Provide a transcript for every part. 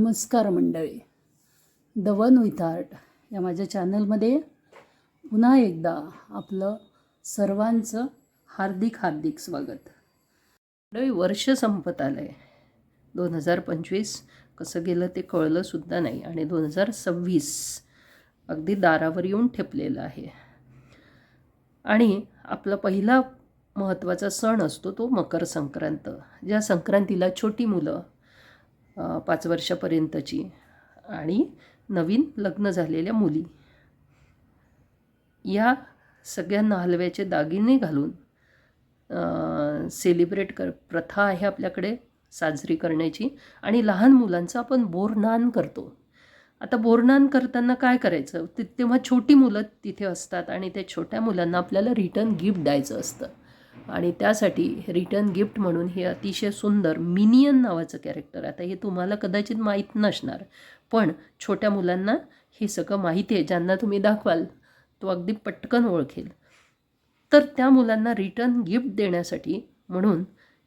नमस्कार मंडळी, the one with art या माझ्या चॅनलमध्ये पुन्हा एकदा आपलं सर्वांचं हार्दिक हार्दिक स्वागत. मंडळी, वर्ष संपत आलं आहे. 2025 कसं गेलं ते कळलंसुद्धा नाही आणि 2026 अगदी दारावर येऊन ठेपलेलं आहे. आणि आपला पहिला महत्त्वाचा सण असतो तो मकर संक्रांत. ज्या संक्रांतीला छोटी मुलं 5 वर्षापर्यंतची आणि नवीन लग्न झालेल्या मुली या सगळ्यांना हलव्याचे दागिने घालून सेलिब्रेट प्रथा आहे आपल्याकडे साजरी करण्याची. आणि लहान मुलांचं आपण बोरनान करतो. आता बोरनान करताना काय करायचं, तेव्हा छोटी मुलं तिथे असतात आणि त्या छोट्या मुलांना आपल्याला रिटर्न गिफ्ट द्यायचं असतं. आणि त्यासाठी रिटर्न गिफ्ट म्हणून हे अतिशय सुंदर मिनियन नावाचं कॅरेक्टर, आता हे तुम्हाला कदाचित माहीत नसणार, पण छोट्या मुलांना हे सगळं माहिती आहे. ज्यांना तुम्ही दाखवाल तो अगदी पटकन ओळखेल. तर त्या मुलांना रिटर्न गिफ्ट देण्यासाठी म्हणून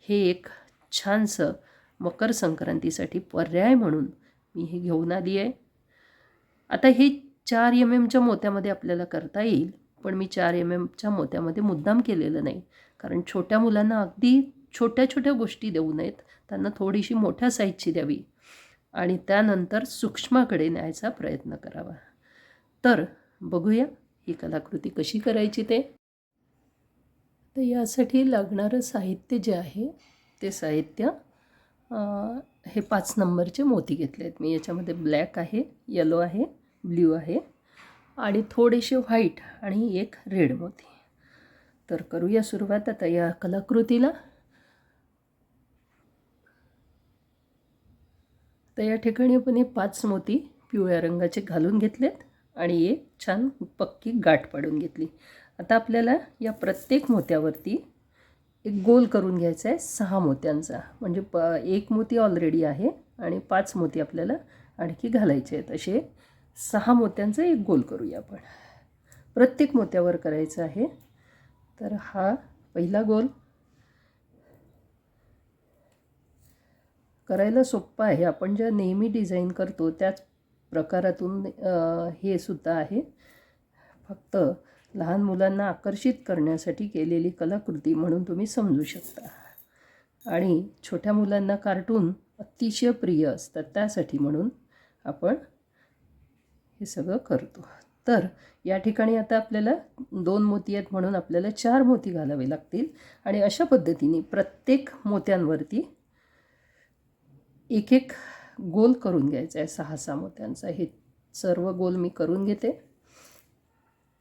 हे एक छानसं मकर संक्रांतीसाठी पर्याय म्हणून मी हे घेऊन आली आहे. आता हे 4 mm मोत्यामध्ये आपल्याला करता येईल, पण मी 4 mmच्या मोत्यामध्ये मुद्दाम केलेलं नाही, कारण छोट्या मुलांना अगदी छोट्या छोट्या गोष्टी देऊ नयेत, त्यांना थोडीशी मोठ्या साईजची द्यावी आणि त्यानंतर सूक्ष्माकडे न्यायचा प्रयत्न करावा. तर बघूया ही कलाकृती कशी करायची ते. तर यासाठी लागणारं साहित्य जे आहे ते साहित्य हे 5 नंबरचे मोती घेतले आहेत मी. याच्यामध्ये ब्लॅक आहे, येलो आहे, ब्ल्यू आहे आणि थोडेसे व्हाईट आणि एक रेड मोती. तर करूया सुरुवात आता या कलाकृतीला. तर या ठिकाणी आपण हे 5 मोती पिवळ्या रंगाचे घालून घेतलेत आणि एक छान पक्की गाठ पाडून घेतली. आता आपल्याला या प्रत्येक मोत्यावरती एक गोल करून घ्यायचा आहे 6 मोत्यांचा. म्हणजे एक मोती ऑलरेडी आहे आणि 5 मोती आपल्याला आणखी घालायचे आहेत. असे 6 मोत्यांचा एक गोल करूया आपण. प्रत्येक मोत्यावर करायचं आहे. तर हा पहिला गोल करायला सोप्पा आहे. आपण ज्या नेहमी डिझाईन करतो त्याच प्रकारातून हे सुद्धा आहे. फक्त लहान मुलांना आकर्षित करण्यासाठी केलेली कलाकृती म्हणून तुम्ही समजू शकता. आणि छोट्या मुलांना कार्टून अतिशय प्रिय असतात, त्यासाठी म्हणून आपण हे सगळं करतो. तर या ठिकाणी आता आपल्याला 2 मोती आहेत म्हणून आपल्याला 4 मोती घालावे लागतील. आणि अशा पद्धतीने प्रत्येक मोत्यांवरती एक एक गोल करून घ्यायचा आहे 6-6 मोत्यांचा. हे सर्व गोल मी करून घेते.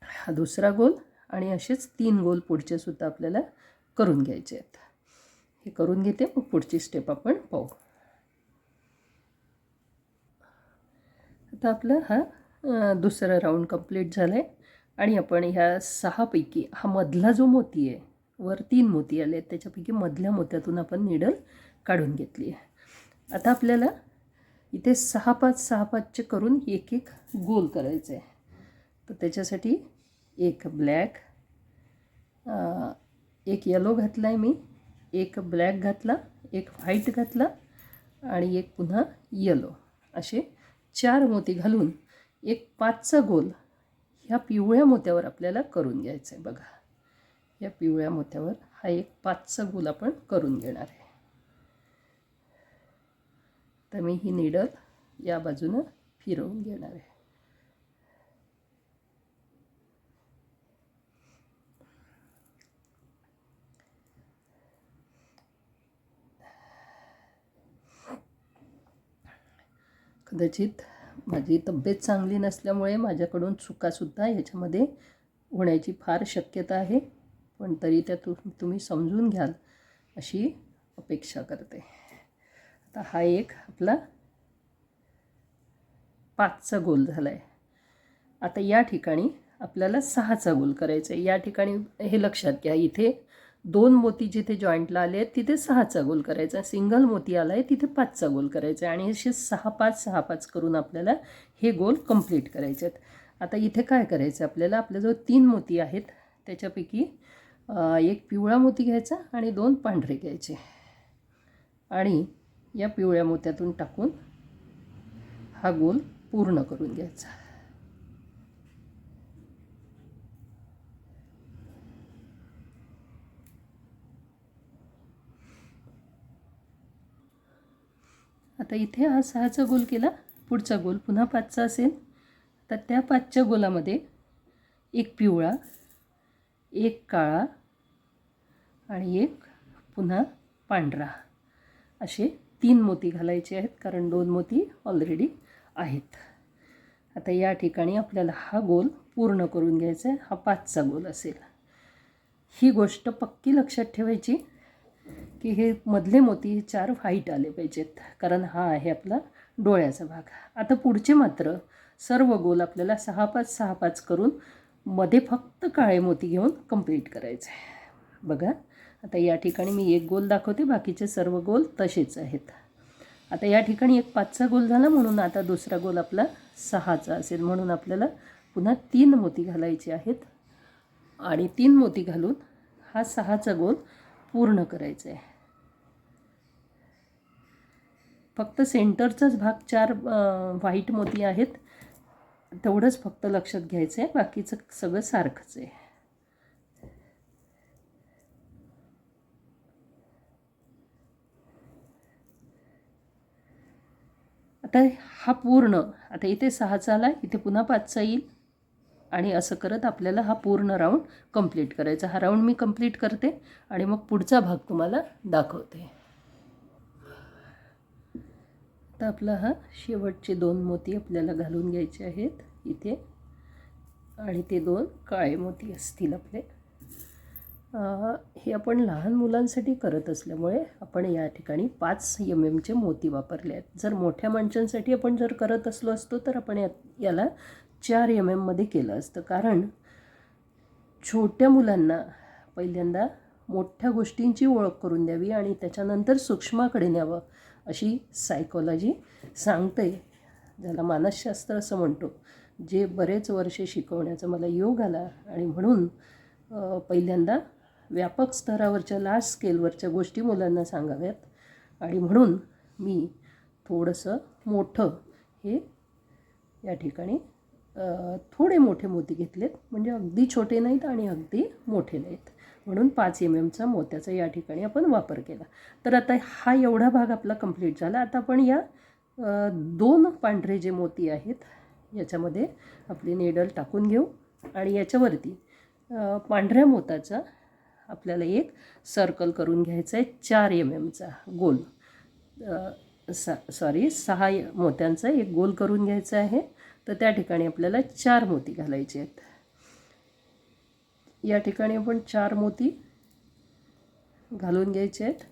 हा दुसरा गोल आणि असेच 3 गोल पुढचे सुद्धा आपल्याला करून घ्यायचे आहेत. हे करून घेते, मग पुढची स्टेप आपण पाहू. आता आपला हा दुसरा राऊंड कंप्लीट झाला आहे आणि आपण ह्या 6 पैकी हा मधला जो मोती आहे, वर 3 मोती आले आहेत, त्याच्यापैकी मधल्या मोत्यातून आपण निडल काढून घेतली आहे. आता आपल्याला इथे 6-5-6-5चे करून एक एक गोल करायचे आहे. तर त्याच्यासाठी एक ब्लॅक, एक येलो घातला आहे मी, एक ब्लॅक घातला, एक व्हाईट घातला आणि एक पुन्हा येलो, असे 4 मोती घालून एक 5चा गोल ह्या पिवळ्या मोत्यावर आपल्याला करून घ्यायचं आहे. बघा, या पिवळ्या मोत्यावर हा एक 5चा गोल आपण करून घेणार आहे. तर मी ही निडल या बाजूनं फिरवून घेणार आहे. कदाचित माझी तब्येत चांगली नसल्यामुळे माझ्याकडून चुकासुद्धा ह्याच्यामध्ये होण्याची फार शक्यता आहे, पण तरी त्या तुम्ही समजून घ्याल अशी अपेक्षा करते. आता हा एक आपला 5चा गोल झाला आहे. आता या ठिकाणी आपल्याला 6चा गोल करायचा आहे. या ठिकाणी हे लक्षात घ्या, इथे 2 मोती जिथे जॉईंटला आले आहेत तिथे 6चा गोल करायचा, सिंगल मोती आला आहे तिथे 5चा गोल करायचा आहे आणि असे 6-5-6-5 करून आपल्याला हे गोल कंप्लीट करायचे आहेत. आता इथे काय करायचं आपल्याला, आपल्याजवळ 3 मोती आहेत, त्याच्यापैकी एक पिवळा मोती घ्यायचा आणि 2 पांढरे घ्यायचे आणि या पिवळ्या मोत्यातून टाकून हा गोल पूर्ण करून घ्यायचा. आता इथे हा 6चा गोल केला. पुढचा गोल पुन्हा 5चा असेल तर त्या 5च्या गोलामध्ये एक पिवळा, एक काळा आणि एक पुन्हा पांढरा असे 3 मोती घालायचे आहेत, कारण 2 मोती ऑलरेडी आहेत. आता या ठिकाणी आपल्याला हा गोल पूर्ण करून घ्यायचा आहे. हा 5चा गोल असेल. ही गोष्ट पक्की लक्षात ठेवायची की हे मधले मोती 4 व्हाईट आले पाहिजेत, कारण हा आहे आपला डोळ्याचा भाग. आता पुढचे मात्र सर्व गोल आपल्याला 6-5 6-5 करून मध्ये फक्त काळे मोती घेऊन कंप्लीट करायचे आहे. बघा, आता या ठिकाणी मी एक गोल दाखवते, बाकीचे सर्व गोल तसेच आहेत. आता या ठिकाणी एक 5चा गोल झाला, म्हणून आता दुसरा गोल आपला 6चा असेल. म्हणून आपल्याला पुन्हा 3 मोती घालायचे आहेत आणि 3 मोती घालून हा 6चा गोल पूर्ण करायचा आहे. फक्त सेंटरचाच भाग 4 व्हाईट मोती आहेत, तेवढंच फक्त लक्षात घ्यायचं आहे. बाकीचं सगळं सारखंच आहे. आता हा पूर्ण, आता इथे 6चा आला, इथे पुन्हा 5चा येईल आणि असं करत आपल्याला हा पूर्ण राऊंड कंप्लीट करायचा. हा राऊंड मी कंप्लीट करते आणि मग पुढचा भाग तुम्हाला दाखवते. आता आपला हा शेवटचे 2 मोती आपल्याला घालून घ्यायचे आहेत इथे, आणि ते 2 काळे मोती असतील आपले. हे आपण लहान मुलांसाठी करत असल्यामुळे आपण या ठिकाणी 5 mm मोती वापरले आहेत. जर मोठ्या माणसांसाठी आपण जर करत असलो असतो तर आपण याला 4 mm मध्ये केलं असतं, कारण छोट्या मुलांना पहिल्यांदा मोठ्या गोष्टींची ओळख करून द्यावी आणि त्याच्यानंतर सूक्ष्माकडे न्यावं अशी सायकोलॉजी सांगते, ज्याला मानसशास्त्र असं म्हणतो. जे बरेच वर्षे शिकवण्याचा मला योग आला आणि म्हणून पहिल्यांदा व्यापक स्तरावरच्या लार्ज स्केलवरच्या गोष्टी मुलांना सांगाव्यात आणि म्हणून मी थोडंसं मोठं हे या ठिकाणी थोडे मोठे मोती घेतलेत, म्हणजे अगदी छोटे नाहीत आणि अगदी मोठे नाहीत, म्हणून 5 mmचा मोत्याचा या ठिकाणी आपण वापर केला. तर आता हा एवढा भाग आपला कंप्लीट झाला. आता आपण या 2 पांढरे जे मोती आहेत याच्यामध्ये आपली नेडल टाकून घेऊ आणि याच्यावरती पांढऱ्या मोत्याचा आपल्याला एक सर्कल करून घ्यायचा आहे 4 mmचा गोल. 6 मोत्यांचा एक गोल करून घ्यायचा आहे. तर त्या ठिकाणी आपल्याला 4 मोती घालायचे आहेत. या ठिकाणी आपण 4 मोती घालून घ्यायचे आहेत.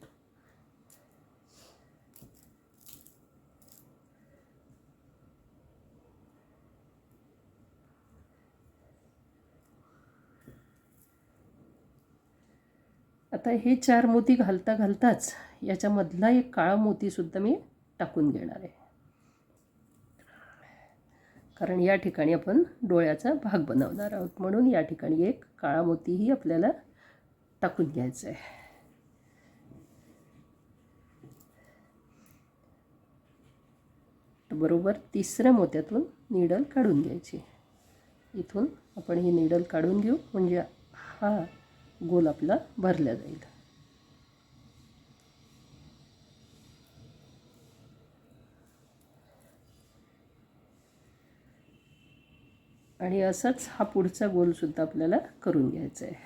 आता हे 4 मोती घालता घालताच याच्यामधला एक काळा मोतीसुद्धा मी टाकून घेणार आहे, कारण या ठिकाणी आपण डोळ्याचा भाग बनवणार आहोत. म्हणून या ठिकाणी एक काळा मोतीही आपल्याला टाकून घ्यायचा आहे. बरोबर 3ऱ्या मोत्यातून नीडल काढून घ्यायची. इथून आपण ही नीडल काढून घेऊ, म्हणजे हा गोल आपला भरला जाईल. आणि असंच हा पुढचा गोलसुद्धा आपल्याला करून घ्यायचा आहे.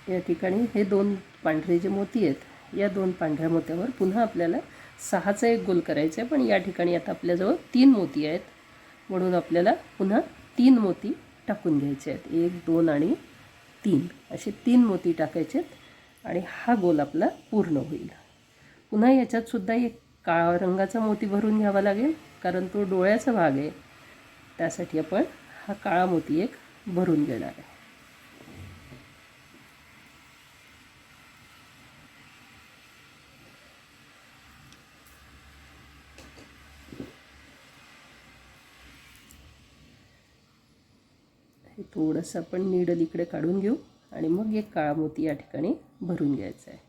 या ठिकाणी हे 2 पांढरे जे मोती आहेत, या 2 पांढऱ्या मोत्यावर पुन्हा आपल्याला 6चा एक गोल करायचा आहे. पण या ठिकाणी आता आपल्याजवळ 3 मोती आहेत, म्हणून आपल्याला पुन्हा 3 मोती टाकून घ्यायचे आहेत. 1 2 आणि 3 असे 3 मोती टाकायचे आहेत आणि हा गोल आपला पूर्ण होईल. पुन्हा याच्यातसुद्धा एक काळा रंगाचा मोती भरून घ्यावा लागेल, कारण तो डोळ्याचा भाग आहे. त्यासाठी आपण हा काळा मोती एक भरून घेणार आहे. हे थोडंसं आपण नीडल इकडे काढून घेऊ आणि मग एक काळा मोती या ठिकाणी भरून घ्यायचा आहे.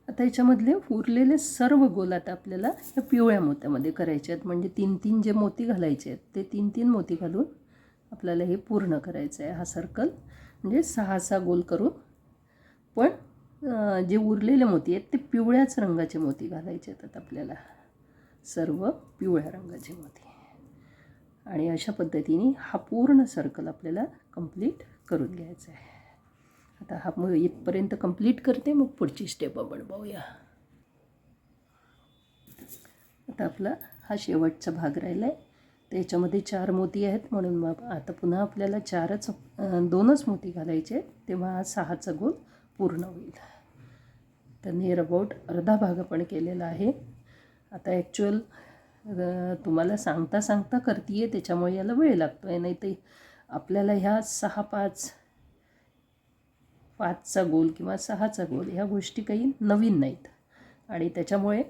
आता याच्यामधले उरलेले सर्व गोल आता आपल्याला या पिवळ्या मोत्यामध्ये करायचे आहेत. म्हणजे 3-3 जे मोती घालायचे आहेत ते 3-3 मोती घालून आपल्याला हे पूर्ण करायचं आहे. हा सर्कल म्हणजे 6-6 गोल करून, पण जे उरलेले मोती आहेत ते पिवळ्याच रंगाचे मोती घालायचे आहेत आपल्याला, सर्व पिवळ्या रंगाचे मोती. आणि अशा पद्धतीने हा पूर्ण सर्कल आपल्याला कंप्लीट करून घ्यायचा आहे. आता हा मग इथपर्यंत कंप्लीट करते, मग पुढची स्टेप आपण पाहूया. आता आपला हा शेवटचा भाग राहिला आहे. त्याच्यामध्ये 4 मोती आहेत, म्हणून मग आता पुन्हा आपल्याला 2च मोती घालायचे आहेत, तेव्हा हा 6चा गोल पूर्ण होईल. तर नियर अबाउट अर्धा भाग आपण केलेला आहे. आता ॲक्च्युअल तुम्हाला सांगता सांगता करते आहे, त्याच्यामुळे याला वेळ लागतो आहे. नाही तर आपल्याला ह्या 5चा गोल किंवा 6चा गोल ह्या गोष्टी काही नवीन नाहीत, आणि त्याच्यामुळे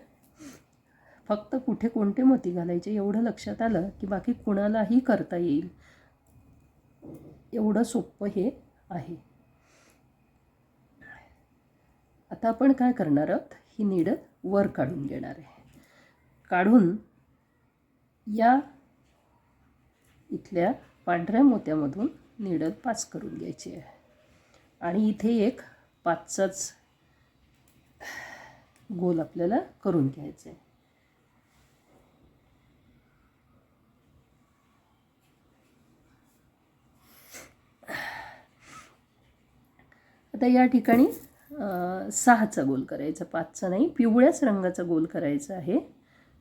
फक्त कुठे कोणते मोती घालायचे एवढं लक्षात आलं की बाकी कुणालाही करता येईल, एवढं सोपं हे आहे. आता आपण काय करणार आहोत, ही नीडल वर काढून घेणार आहे. काढून या इथल्या पांढऱ्या मोत्यामधून नीडल पास करून घ्यायची आहे, आणि इथे एक 5चाच गोल आपल्याला करून घ्यायचा आहे. आता या ठिकाणी 6चा गोल करायचा, 5चा नाही, पिवळ्याच रंगाचा गोल करायचा आहे.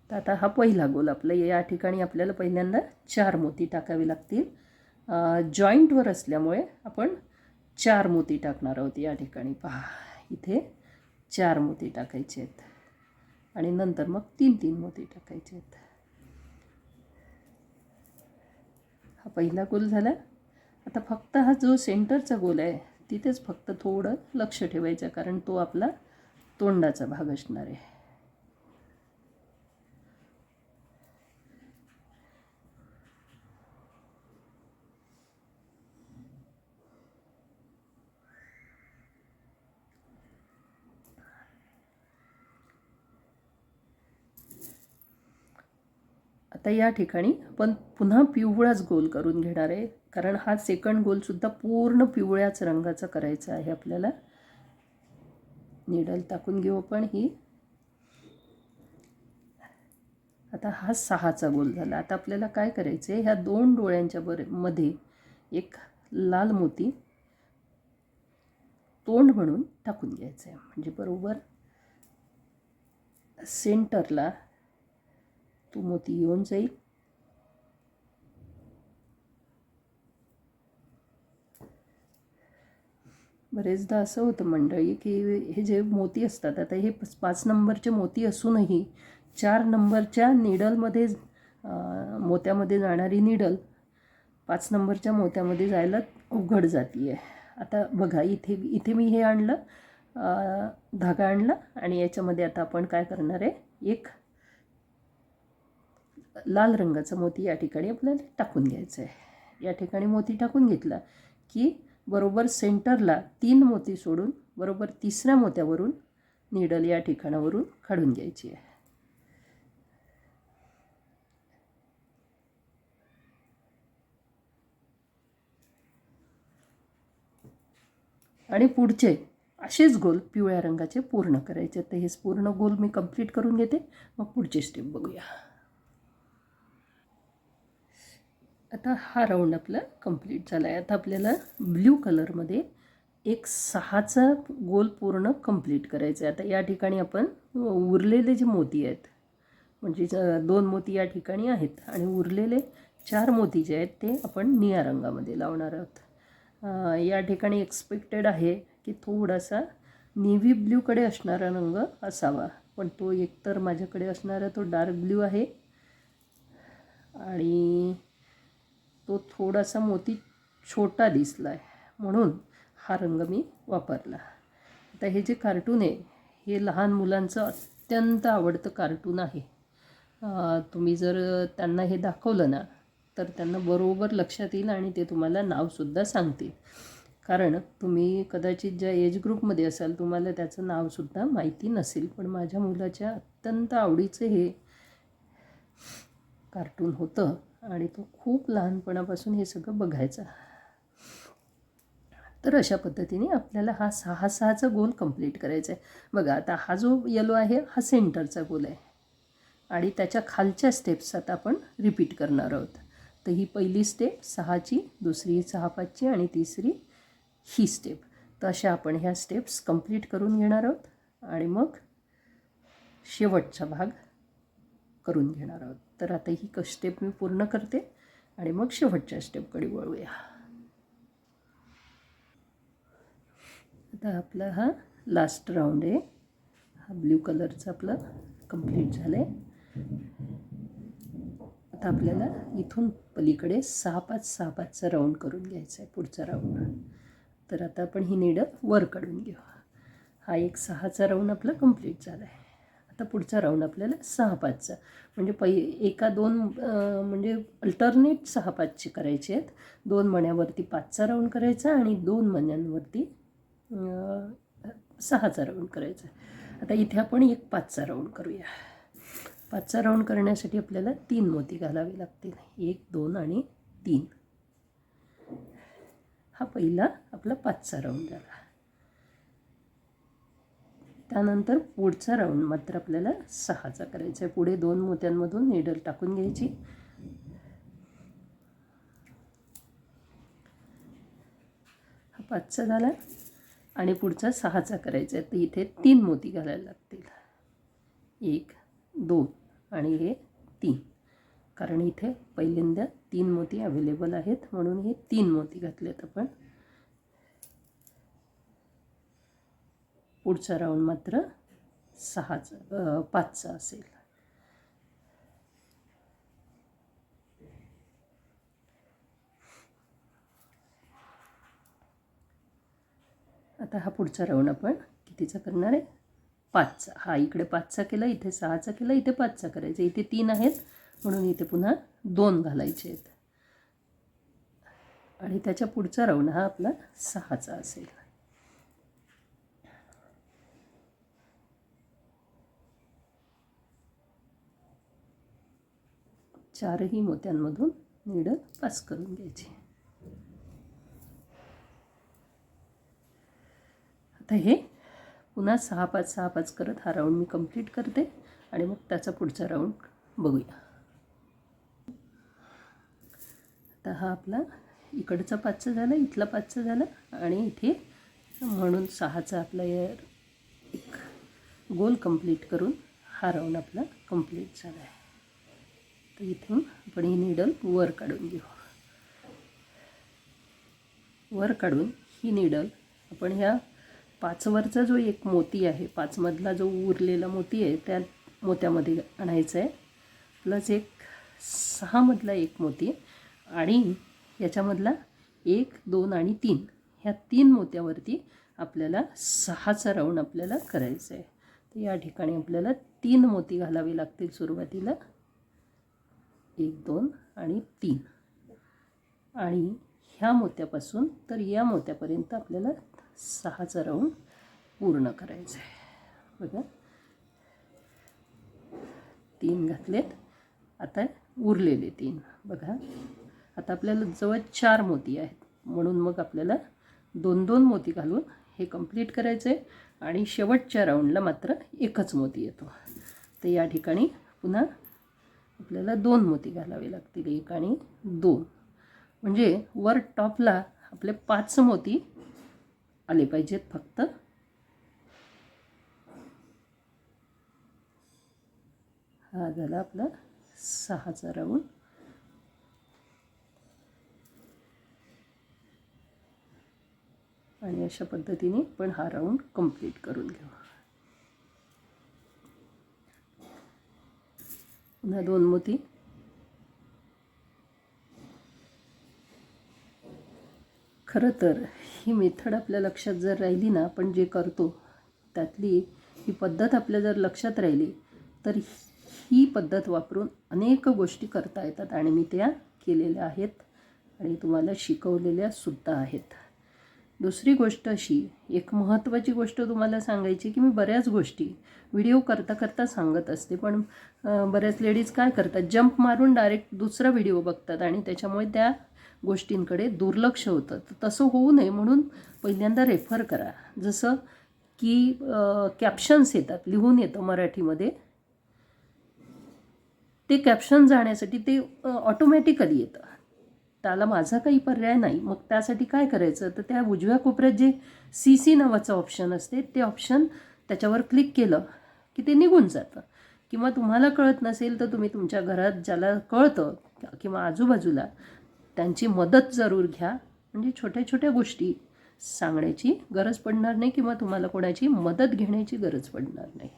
तर आता हा पहिला गोल आपला, या ठिकाणी आपल्याला पहिल्यांदा 4 मोती टाकावे लागतील. जॉईंटवर असल्यामुळे आपण 4 मोती टाकणार आहोत. या ठिकाणी पहा, इथे 4 मोती टाकायचे आहेत, आणि नंतर मग 3-3 मोती टाकायचे आहेत. हा पहिला गोल झाला. आता फक्त हा जो सेंटरचा गोल आहे तिथेच फक्त थोडं लक्ष ठेवायचं, कारण तो आपला तोंडाचा भाग असणार आहे. आता या ठिकाणी आपण पुन्हा पिवळाच गोल करून घेणार आहे, कारण हा सेकंड गोलसुद्धा पूर्ण पिवळ्याच रंगाचा करायचा आहे आपल्याला. नीडल टाकून घेऊ आपण ही. आता हा 6चा गोल झाला. आता आपल्याला काय करायचं आहे, ह्या 2 डोळ्यांच्या मध्ये एक लाल मोती तोंड म्हणून टाकून घ्यायचं आहे, म्हणजे बरोबर सेंटरला तो मोती येऊन जाईल. बरेचदा असं होतं मंडळी की हे जे मोती असतात, आता हे 5 नंबरचे मोती असूनही 4 नंबरच्या नीडलमध्ये मोत्यामध्ये जाणारी नीडल 5 नंबरच्या मोत्यामध्ये जायला उघड जाती आहे. आता बघा, इथे मी हे आणलं, धागा आणला, आणि याच्यामध्ये आता आपण काय करणार आहे, एक लाल रंगाचा मोती या ठिकाणी आपल्याला टाकून घ्यायचा आहे. या ठिकाणी मोती टाकून घेतला की बरोबर सेंटरला 3 मोती सोडून बरोबर 3ऱ्या मोत्यावरून नीडल या ठिकाणावरून काढून घ्यायची आहे. आणि पुढचे असेच गोल पिवळ्या रंगाचे पूर्ण करायचे. तर हे पूर्ण गोल मी कंप्लीट करून घेते, मग पुढची स्टेप बघूया. आता हा राऊंड आपला कंप्लीट झाला आहे. आता आपल्याला ब्ल्यू कलरमध्ये एक 6चा गोल पूर्ण कंप्लीट करायचा आहे. आता या ठिकाणी आपण उरलेले जे मोती आहेत, म्हणजे 2 मोती या ठिकाणी आहेत, आणि उरलेले 4 मोती जे आहेत ते आपण निळ्या रंगामध्ये लावणार आहोत. या ठिकाणी एक्सपेक्टेड आहे की थोडासा नेव्ही ब्ल्यूकडे असणारा रंग असावा, पण तो एकतर माझ्याकडे असणारा तो डार्क ब्ल्यू आहे, आणि तो थोडासा मोती छोटा दिसला आहे, म्हणून हा रंग मी वापरला. आता हे जे कार्टून आहे हे लहान मुलांचं अत्यंत आवडतं कार्टून आहे. तुम्ही जर त्यांना हे दाखवलं ना तर त्यांना बरोबर लक्षात येईल आणि ते तुम्हाला नावसुद्धा सांगतील. कारण तुम्ही कदाचित ज्या एज ग्रुपमध्ये असाल तुम्हाला त्याचं नावसुद्धा माहिती नसेल, पण माझ्या मुलाच्या अत्यंत आवडीचं हे कार्टून होतं आणि तो खूप लहानपणापासून हे सगळं बघायचा. तर अशा पद्धतीने आपल्याला हा 6-6चा गोल कंप्लीट करायचा आहे. बघा आता हा जो येलो आहे हा सेंटरचा गोल आहे आणि त्याच्या खालच्या स्टेप्स आता आपण रिपीट करणार आहोत. तर ही पहिली स्टेप 6ची, दुसरी 6-5ची आणि तिसरी ही स्टेप. तर अशा आपण ह्या स्टेप्स कंप्लीट करून घेणार आहोत आणि मग शेवटचा भाग करून घेणार आहोत. तर आता ही स्टेप मी पूर्ण करते आणि मग शेवटच्या स्टेपकडे वळूया. आता आपला हा लास्ट राऊंड आहे. हा ब्ल्यू कलरचा आपला कंप्लीट झाला आहे. आता आपल्याला इथून पलीकडे 6-5-6-5चा राऊंड करून घ्यायचा आहे पुढचा राऊंड. तर आता आपण ही नीडल वर काढून घेऊ. हा एक 6चा राऊंड आपला कंप्लीट झाला आहे. आता पुढचा राऊंड आपल्याला 6-5चा म्हणजे एका दोन म्हणजे अल्टरनेट 6-5चे करायचे आहेत. 2 मण्यांवरती 5चा राऊंड करायचा आणि 2 मण्यांवरती 6चा राऊंड करायचा. आता इथे आपण एक 5चा राऊंड करूया. 5चा राऊंड करण्यासाठी आपल्याला 3 मोती घालावे लागतील. 1, 2 आणि 3. हा पहिला आपला 5चा राऊंड झाला. त्यानंतर पुढचा राऊंड मात्र आपल्याला 6चा करायचा आहे. पुढे 2 मोत्यांमधून नीडल टाकून घ्यायची. हा 5चा झाला आणि पुढचा 6चा करायचा आहे. तर इथे 3 मोती घालायला लागतील. 1, 2 आणि हे 3. कारण इथे पहिल्यांदा 3 मोती अवेलेबल आहेत म्हणून हे 3 मोती घातलेत आपण. पुढचा राऊंड मात्र 5चा असेल. आता हा पुढचा राऊंड आपण कितीचा करणार आहे? 5चा. हा इकडे 5चा केला, इथे 6चा केला, इथे 5चा करायचा. इथे 3 आहेत म्हणून इथे पुन्हा 2 घालायचे आहेत आणि त्याच्या पुढचा राऊंड हा आपला 6चा असेल. चारही मोत्यांमधून नीडल पास करून घ्यायची. आता हे पुन्हा 6-5-6-5 करत हा राऊंड मी कंप्लीट करते आणि मग त्याचा पुढचा राऊंड बघूया. आता हा आपला इकडचा 5चा झाला, इथला 5चा झाला आणि इथे म्हणून 6चा आपला एक गोल कंप्लीट करून हा राऊंड आपला कंप्लीट झाला आहे. तर इथून आपण ही नीडल वर काढून घेऊ. वर काढून ही नीडल आपण ह्या 5वरचा जो एक मोती आहे, 5मधला जो उरलेला मोती आहे त्या मोत्यामध्ये आणायचा आहे. प्लस एक 6मधला एक मोती आणि याच्यामधला 1, 2 आणि 3 ह्या 3 मोत्यावरती आपल्याला 6चा राऊंड आपल्याला करायचा आहे. तर या ठिकाणी आपल्याला 3 मोती घालावे लागतील सुरुवातीला. 1, 2 आणि 3 आणि ह्या मोत्यापासून तर या मोत्यापर्यंत आपल्याला 6चा राऊंड पूर्ण करायचा आहे. बघा 3 घातलेत. आता उरलेले 3 बघा. आता आपल्याला जवळ 4 मोती आहेत म्हणून मग आपल्याला 2-2 मोती घालून हे कंप्लीट करायचं आहे आणि शेवटच्या राऊंडला मात्र एकच मोती येतो. तर या ठिकाणी पुन्हा आपल्याला 2 मोती घालावे लागतील. 1 आणि 2 म्हणजे वर टॉपला आपले 5 मोती आले पाहिजेत फक्त. हा झाला आपला 6चा राऊंड. आणि अशा पद्धतीने पण हा राऊंड कंप्लीट करून घेऊ. पुन्हा 2 मोती. खरं तर ही मेथड आपल्या लक्षात जर राहिली ना, आपण जे करतो त्यातली ही पद्धत आपल्या जर लक्षात राहिली तर ही पद्धत वापरून अनेक गोष्टी करता येतात आणि मी त्या केलेल्या आहेत आणि तुम्हाला शिकवलेल्या सुद्धा आहेत. दुसरी गोष्ट अशी, एक महत्त्वाची गोष्ट तुम्हाला सांगायची की मी बऱ्याच गोष्टी व्हिडिओ करता करता सांगत असते, पण बऱ्याच लेडीज काय करतात, जंप मारून डायरेक्ट दुसरा व्हिडिओ बघतात आणि त्याच्यामुळे त्या गोष्टींकडे दुर्लक्ष होतं. तर तसं होऊ नये म्हणून पहिल्यांदा रेफर करा. जसं की कॅप्शन्स येतात, लिहून येतं मराठीमध्ये, ते कॅप्शन जाण्यासाठी ते ऑटोमॅटिकली येतं, त्याला माझा काही पर्याय नाही. मग त्यासाठी काय करायचं, तर त्या उजव्या कोपऱ्यात जे CC नावाचं ऑप्शन असते ते ऑप्शन त्याच्यावर क्लिक केलं की ते निघून जातं. किंवा तुम्हाला कळत नसेल तर तुम्ही तुमच्या घरात ज्याला कळतं किंवा आजूबाजूला त्यांची मदत जरूर घ्या, म्हणजे छोट्या छोट्या गोष्टी सांगण्याची गरज पडणार नाही किंवा तुम्हाला कोणाची मदत घेण्याची गरज पडणार नाही.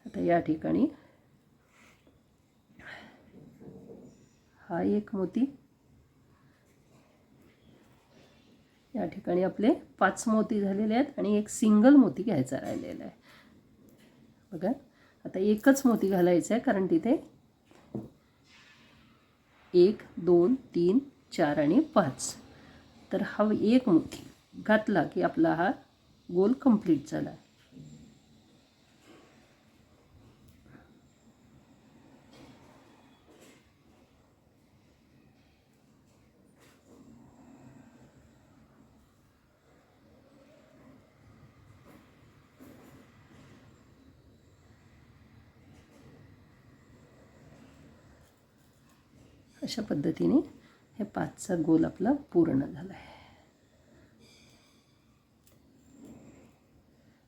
आता या ठिकाणी हा एक मोती, या ठिकाणी आपले 5 मोती झालेले आहेत आणि एक सिंगल मोती घ्यायचा राहिलेला आहे. बघा, आता एकच मोती घालायचा आहे कारण तिथे 1 2 3 4 आणि 5, तर हा एक मोती घातला की आपला हा गोल कंप्लीट झाला. अशा पद्धतीने हे 5चा गोल आपला पूर्ण झाला आहे.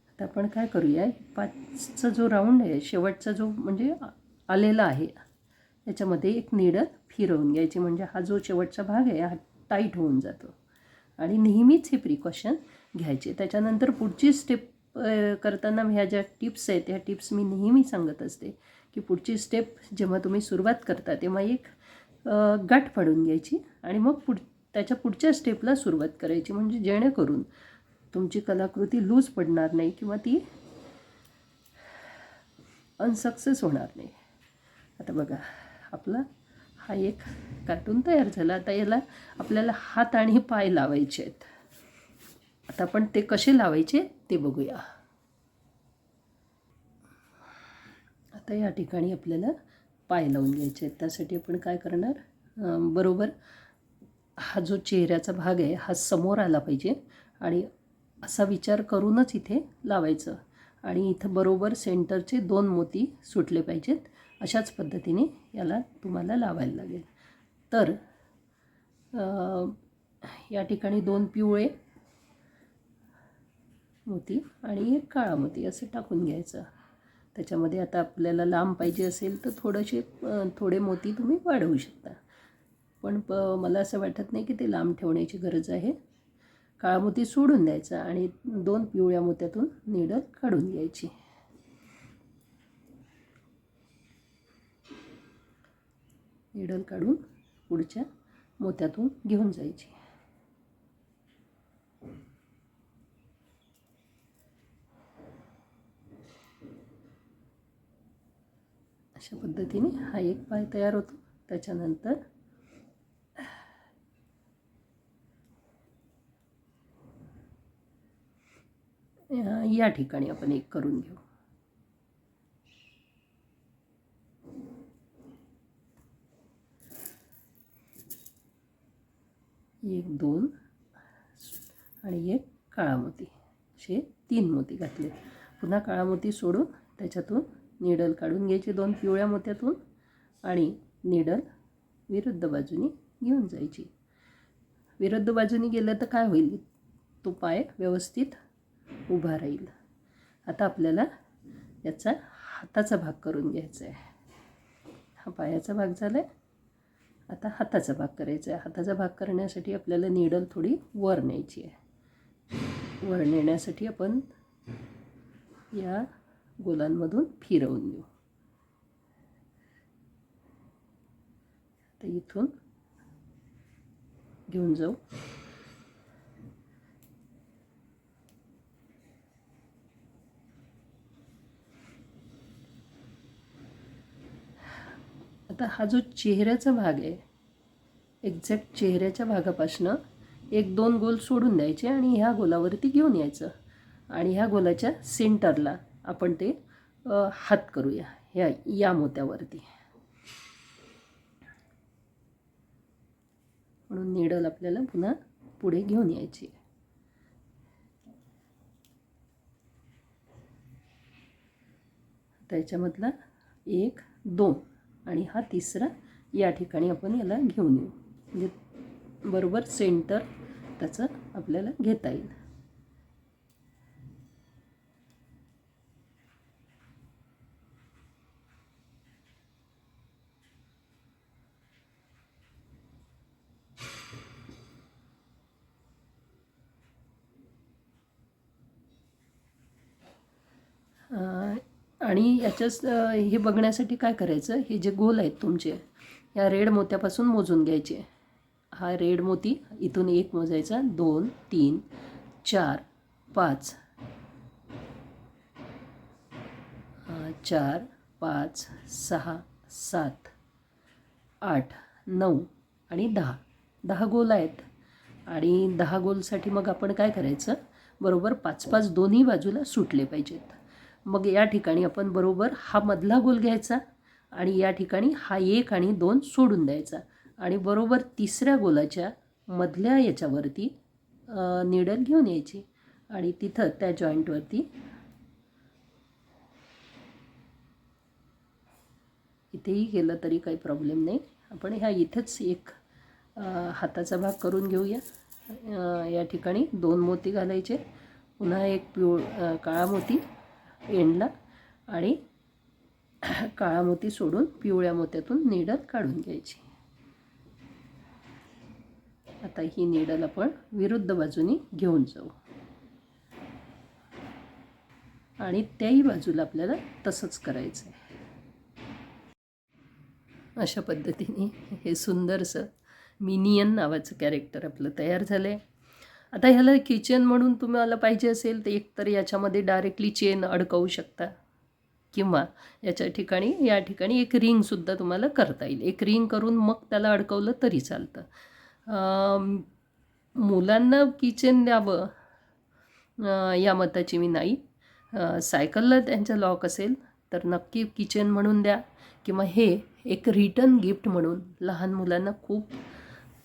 आता आपण काय करूया, 5चा जो राऊंड आहे, शेवटचा जो म्हणजे आलेला आहे, याच्यामध्ये एक निडल फिरवून घ्यायची, म्हणजे हा जो शेवटचा भाग आहे हा टाईट होऊन जातो. आणि नेहमीच हे प्रिकॉशन घ्यायचे. त्याच्यानंतर पुढची स्टेप करताना ह्या ज्या टिप्स आहेत त्या टिप्स मी नेहमी सांगत असते की पुढची स्टेप जेव्हा तुम्ही सुरुवात करता तेव्हा एक गाठ पाडून घ्यायची आणि मग त्याच्या पुढच्या स्टेपला सुरुवात करायची, म्हणजे जेणेकरून तुमची कलाकृती लूज पडणार नाही किंवा ती अनसक्सेस होणार नाही. आता बघा, आपला हा एक कार्टून तयार झाला. आता याला आपल्याला हात आणि पाय लावायचे आहेत. आता आपण ते कसे लावायचे ते बघूया. आता या ठिकाणी आपल्याला पाय लावून घ्यायचे आहेत. त्यासाठी आपण काय करणार, बरोबर हा जो चेहऱ्याचा भाग आहे हा समोर आला पाहिजे आणि असा विचार करूनच इथे लावायचं आणि इथं बरोबर सेंटरचे 2 मोती सुटले पाहिजेत. अशाच पद्धतीने याला तुम्हाला लावायला लागेल. तर या ठिकाणी 2 पिवळे मोती आणि एक काळा मोती असे टाकून घ्यायचं. त्याच्यामध्ये आता आपल्याला लांब पाहिजे असेल तर थोडे मोती तुम्ही वाढवू शकता, पण मला असं वाटत नाही की ते लांब ठेवण्याची गरज आहे. काळा मोती सोडून द्यायचा आणि 2 पिवळ्या मोत्यातून निडल काढून घ्यायची. निडल काढून पुढच्या मोत्यातून घेऊन जायची. अशा पद्धतीने हा एक पाय तयार होतो. त्याच्यानंतर या ठिकाणी आपण एक करून घेऊ. 1 2 आणि एक काळा मोती, असे 3 मोती घातले. पुन्हा काळा मोती सोडून त्याच्यातून निडल काढून घ्यायची 2 पिवळ्या मोत्यातून आणि निडल विरुद्ध बाजूनी घेऊन जायची. विरुद्ध बाजूनी गेलं तर काय होईल, तो पाय व्यवस्थित उभा राहील. आता आपल्याला याचा हाताचा भाग करून घ्यायचा आहे. हा पायाचा भाग झाला आहे. आता हाताचा भाग करायचा आहे. हाताचा भाग करण्यासाठी आपल्याला निडल थोडी वर न्यायची आहे. वर नेण्यासाठी आपण या गोलांमधून फिरवून घेऊ. तर इथून घेऊन जाऊ आता हा जो चेहऱ्याचा भाग आहे, एक्झॅक्ट चेहऱ्याच्या भागापासनं 1-2 गोल सोडून द्यायचे आणि ह्या गोलावरती घेऊन यायचं आणि ह्या गोलाच्या सेंटरला आपण ते हात करूया या मोत्यावरती. म्हणून नीडल आपल्याला पुन्हा पुढे घेऊन यायची. त्याच्यामधला 1, 2 आणि हा तिसरा या ठिकाणी आपण याला घेऊन येऊ, म्हणजे बरोबर सेंटर त्याचं आपल्याला घेता येईल. आणि याच्याच हे बघण्यासाठी काय करायचं, हे जे गोल आहेत तुमचे या रेड मोत्यापासून मोजून घ्यायचे. हा रेड मोती इथून 1 मोजायचा, 2, 3, 4, 5, 4, 5, 6, 7, 8, 9 आणि 10 गोल आहेत. आणि 10 गोलसाठी मग आपण काय करायचं, बरोबर 5-5 दोन्ही बाजूला सुटले पाहिजेत. मग या ठिकाणी आपण बरोबर हा मधला गोल घ्यायचा आणि या ठिकाणी हा 1 आणि 2 सोडून द्यायचा आणि बरोबर तिसऱ्या गोलाच्या मधल्या याच्यावरती नीडल घेऊन यायची आणि तिथं त्या जॉईंटवरती इथेही गेलं तरी काही प्रॉब्लेम नाही. आपण ह्या इथंच एक हाताचा भाग करून घेऊया. या ठिकाणी 2 मोती घालायचे, पुन्हा एक काळा मोती एंडला आणि काळा मोती सोडून पिवळ्या मोत्यातून नीडल काढून घ्यायची. आता ही नीडल आपण विरुद्ध बाजूनी घेऊन जाऊ आणि त्याही बाजूला आपल्याला तसंच करायचं आहे. अशा पद्धतीने हे सुंदरसं मिनियन नावाचं कॅरेक्टर आपलं तयार झालं आहे. आता ह्याला किचन म्हणून तुम्हाला पाहिजे असेल तर एकतर याच्यामध्ये डायरेक्टली चेन अडकवू शकता किंवा या ठिकाणी एक रिंगसुद्धा तुम्हाला करता येईल. एक रिंग करून मग त्याला अडकवलं तरी चालतं. मुलांना किचन द्यावं या मताची मी नाही. सायकलला त्यांच्या लॉक असेल तर नक्की किचन म्हणून द्या किंवा हे एक रिटर्न गिफ्ट म्हणून लहान मुलांना खूप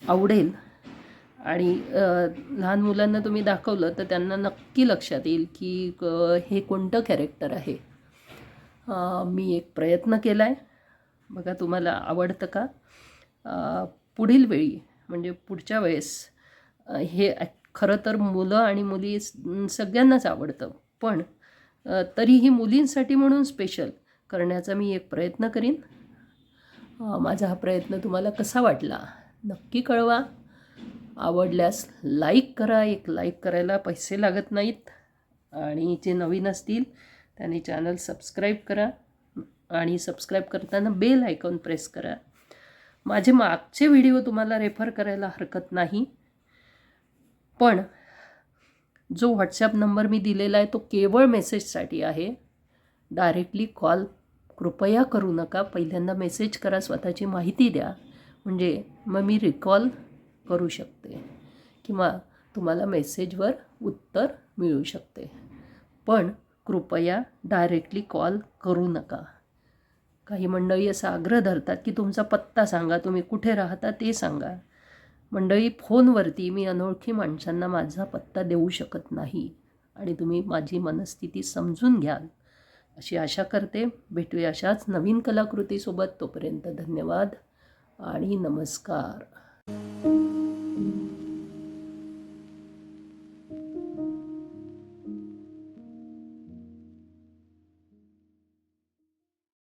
आवडेल आणि लहान मुलांना तुम्ही दाखवलं तर त्यांना नक्की लक्षात येईल की हे कोणतं कॅरेक्टर आहे. मी एक प्रयत्न केला आहे, बघा तुम्हाला आवडतं का. पुढील वेळी म्हणजे पुढच्या वेळेस हे खरं तर मुलं आणि मुली सगळ्यांनाच आवडतं, पण तरीही मुलींसाठी म्हणून स्पेशल करण्याचा मी एक प्रयत्न करीन. माझा हा प्रयत्न तुम्हाला कसा वाटला नक्की कळवा. आवडल्यास लाईक करा. एक लाईक करायला पैसे लागत नाहीत आणि जे नवीन असतील त्याने चॅनल सबस्क्राईब करा आणि सबस्क्राईब करताना बेल आयकॉन प्रेस करा. माझे मागचे व्हिडिओ तुम्हाला रेफर करायला हरकत नाही, पण जो व्हॉट्सॲप नंबर मी दिलेला आहे तो केवळ मेसेजसाठी आहे. डायरेक्टली कॉल कृपया करू नका. पहिल्यांदा मेसेज करा, स्वतःची माहिती द्या, म्हणजे मग मी रिकॉल करू शकते किंवा तुम्हाला मेसेजवर उत्तर मिळू शकते. पण कृपया डायरेक्टली कॉल करू नका. काही मंडळी असा आग्रह धरतात की तुमचा पत्ता सांगा, तुम्ही कुठे राहता ते सांगा. मंडळी, फोनवरती मी अनोळखी माणसांना माझा पत्ता देऊ शकत नाही आणि तुम्ही माझी मनस्थिती समजून घ्याल अशी आशा करते. भेटूया अशाच नवीन कलाकृतीसोबत. तोपर्यंत धन्यवाद आणि नमस्कार.